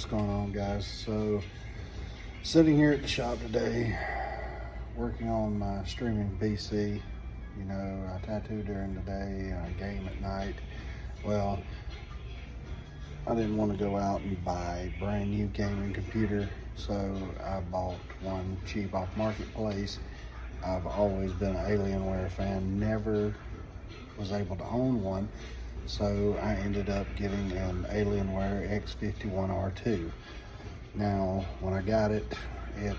What's going on, guys? So sitting here at the shop today working on my streaming PC. You know, I tattoo during the day and I game at night. Well, I didn't want to go out and buy a brand new gaming computer, so I bought one cheap off marketplace. I've always been an Alienware fan, never was able to own one, so I ended up getting an Alienware X51 R2. Now, when I got it, it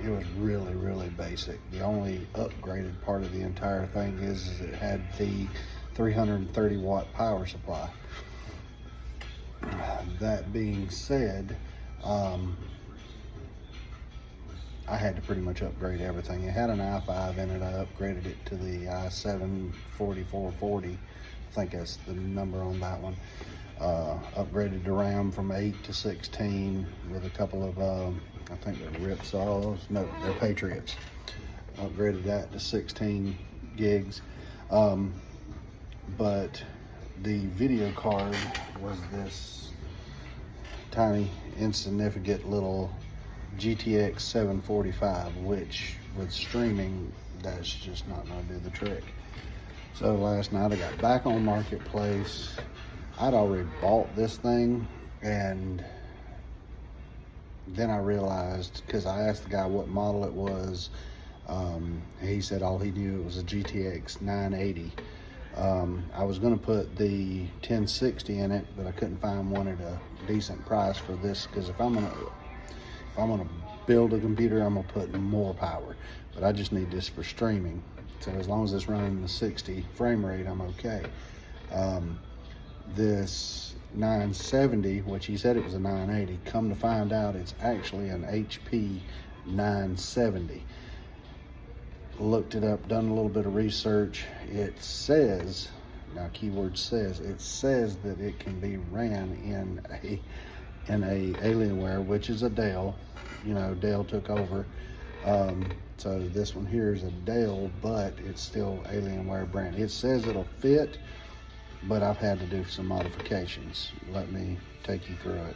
was really basic. The only upgraded part of the entire thing is it had the 330 watt power supply. That being said, I had to pretty much upgrade everything. It had an i5 in it. I upgraded it to the i7-4440. I think that's the number on that one. Upgraded the RAM from 8 to 16 with a couple of, I think they're Ripsaws. No, they're Patriots. Upgraded that to 16 gigs. But the video card was this tiny, insignificant little GTX 745, which with streaming, that's just not going to do the trick. So last night I got back on Marketplace. I'd already bought this thing, and then I realized, because I asked the guy what model it was, he said all he knew it was a GTX 980. I was going to put the 1060 in it, but I couldn't find one at a decent price for this, because if I'm gonna build a computer, I'm gonna put more power, but I just need this for streaming. So as long as it's running the 60 frame rate, I'm okay. This 970, which he said it was a 980, come to find out it's actually an HP 970. Looked it up, done a little bit of research. It says, now keyword says, it says that it can be ran in a Alienware, which is a Dell. You know, Dell took over. So this one here is a Dell, but it's still Alienware brand. It says it'll fit, but I've had to do some modifications. Let me take you through it.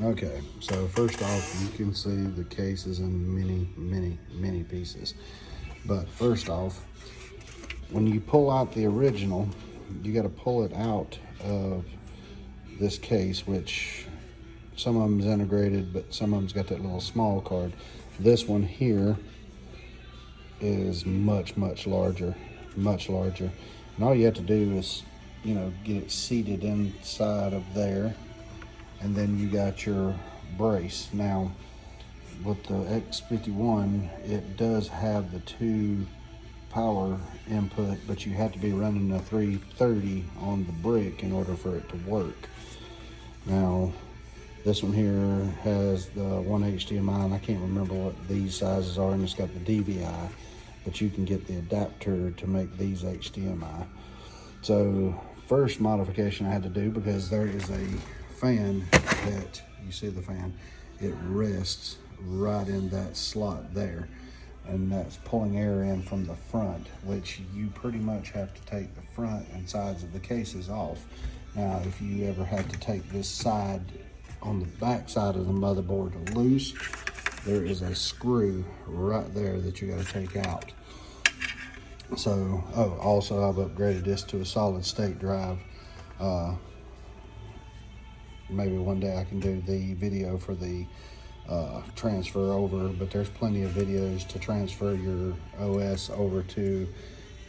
Okay, so first off, you can see the case is in many pieces. But first off, when you pull out the original, you got to pull it out of this case, which some of them's integrated, but some of them's got that little small card. This one here is much larger. And all you have to do is, you know, get it seated inside of there, and then you got your brace. Now, with the X51, it does have the 2 power input, but you have to be running a 330 on the brick in order for it to work. Now, this one here has the 1 HDMI, and I can't remember what these sizes are, and it's got the DVI, but you can get the adapter to make these HDMI. So, first modification I had to do, because there is a fan that, you see the fan, it rests right in that slot there, and that's pulling air in from the front, which you pretty much have to take the front and sides of the cases off. Now, if you ever had to take this side on the back side of the motherboard loose, there is a screw right there that you got to take out. So, also I've upgraded this to a solid state drive. Maybe one day I can do the video for the transfer over, but there's plenty of videos to transfer your OS over to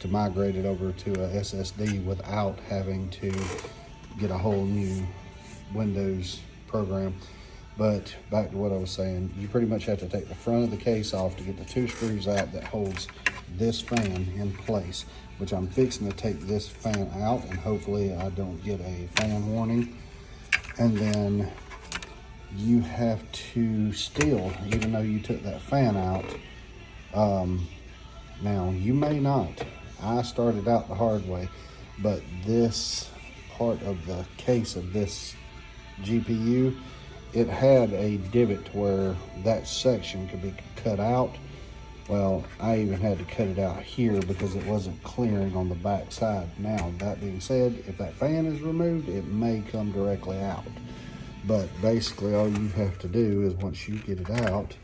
migrate it over to a SSD without having to get a whole new Windows program. But back to what I was saying, you pretty much have to take the front of the case off to get the 2 screws out that holds this fan in place, which I'm fixing to take this fan out, and hopefully I don't get a fan warning. And then you have to still, even though you took that fan out, now you may not, I started out the hard way, but this part of the case of this GPU, it had a divot where that section could be cut out. Well, I even had to cut it out here because it wasn't clearing on the back side. Now, that being said, if that fan is removed, it may come directly out. But basically all you have to do is once you get it out,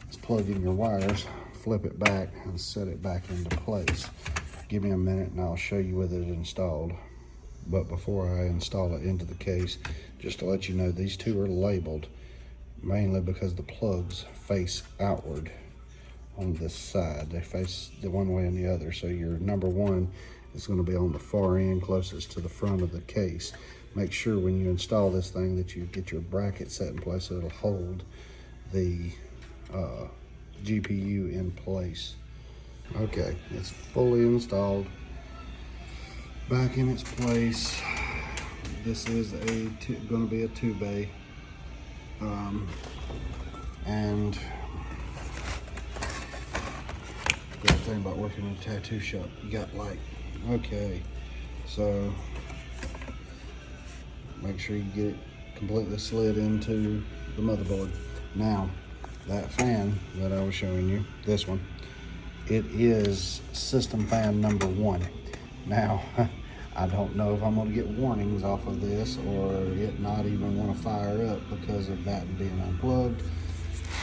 is plug in your wires, flip it back, and set it back into place. Give me a minute and I'll show you with it installed. But before I install it into the case, just to let you know, these two are labeled mainly because the plugs face outward on this side. They face the one way and the other. So your number one is going to be on the far end closest to the front of the case. Make sure when you install this thing that you get your bracket set in place so it'll hold the GPU in place. Okay, it's fully installed, back in its place. This is going to be a 2-bay, and the great thing about working in a tattoo shop, you got light. Okay, so make sure you get it completely slid into the motherboard. Now, that fan that I was showing you, this one, it is system fan number 1. Now, I don't know if I'm going to get warnings off of this or it not even want to fire up because of that being unplugged.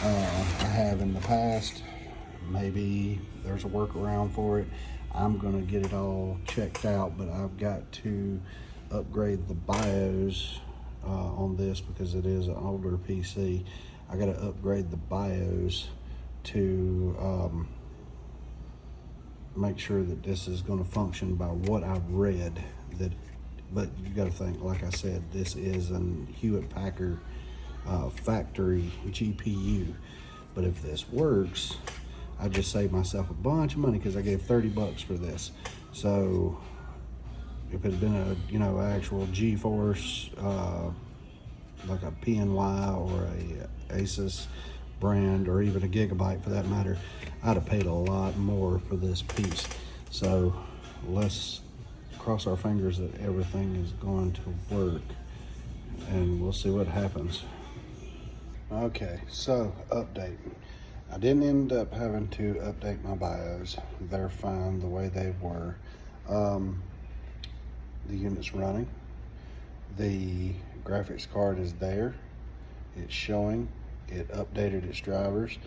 I have in the past. Maybe there's a workaround for it. I'm going to get it all checked out, but I've got to upgrade the BIOS on this because it is an older PC. I got to upgrade the BIOS to make sure that this is going to function by what I've read. But you got to think, like I said, this is an Hewlett-Packard factory GPU. But if this works, I just saved myself a bunch of money because I gave 30 bucks for this. So if it had been a actual GeForce, like a PNY or a Asus brand, or even a Gigabyte for that matter, I'd have paid a lot more for this piece. So let's cross our fingers that everything is going to work, and we'll see what happens. Okay, so update. I didn't end up having to update my BIOS. They're fine the way they were. The unit's running. The graphics card is there. It's showing. It updated its drivers.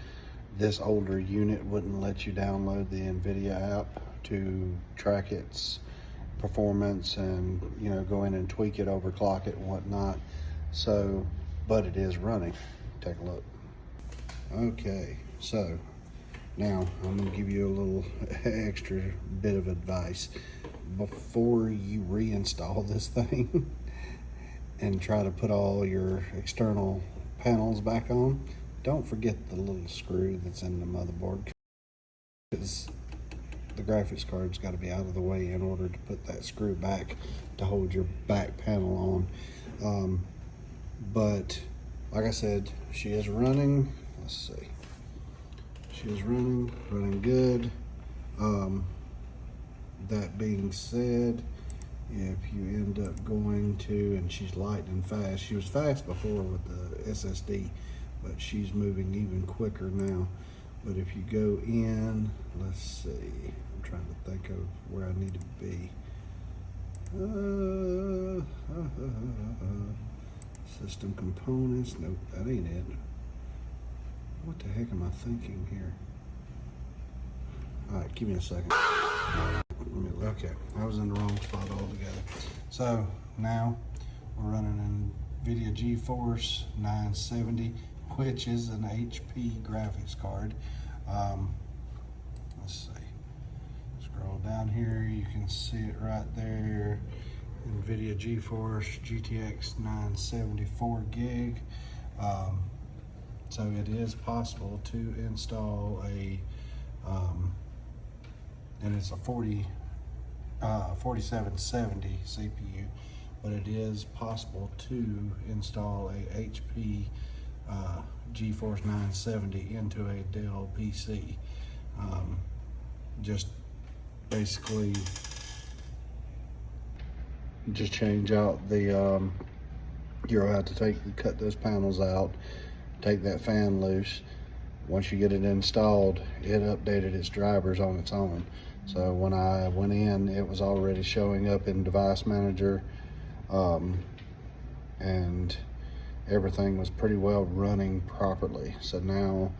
This older unit wouldn't let you download the Nvidia app to track its performance and go in and tweak it, overclock it and whatnot. So, but it is running. Take a look. Okay, so now I'm going to give you a little extra bit of advice. Before you reinstall this thing and try to put all your external panels back on, don't forget the little screw that's in the motherboard, because the graphics card's got to be out of the way in order to put that screw back to hold your back panel on. But like I said, she is running. Let's see. She is running good. That being said, if you end up going to, and she's lightning fast. She was fast before with the SSD, but she's moving even quicker now. But if you go in, let's see, I'm trying to think of where I need to be. System components, nope, that ain't it. What the heck am I thinking here? All right, give me a second. Okay, I was in the wrong spot altogether. So now we're running an Nvidia GeForce 970, which is an HP graphics card. Let's see. Scroll down here, you can see it right there. Nvidia GeForce GTX 974 gig. So it is possible to install a, and it's a 4770 CPU, but it is possible to install a HP GeForce 970 into a Dell PC. Just basically just change out the you'll have to cut those panels out, take that fan loose. Once you get it installed, it updated its drivers on its own. So when I went in, it was already showing up in Device Manager, and everything was pretty well running properly. So now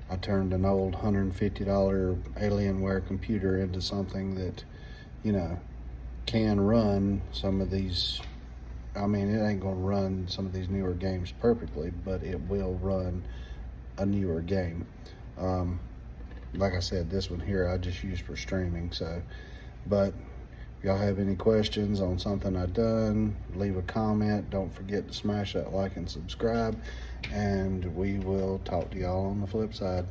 I turned an old $150 Alienware computer into something that, you know, can run some of these. I mean, it ain't gonna run some of these newer games perfectly, but it will run a newer game. Like I said, this one here I just used for streaming. So, but if y'all have any questions on something I've done, leave a comment. Don't forget to smash that like and subscribe, and we will talk to y'all on the flip side.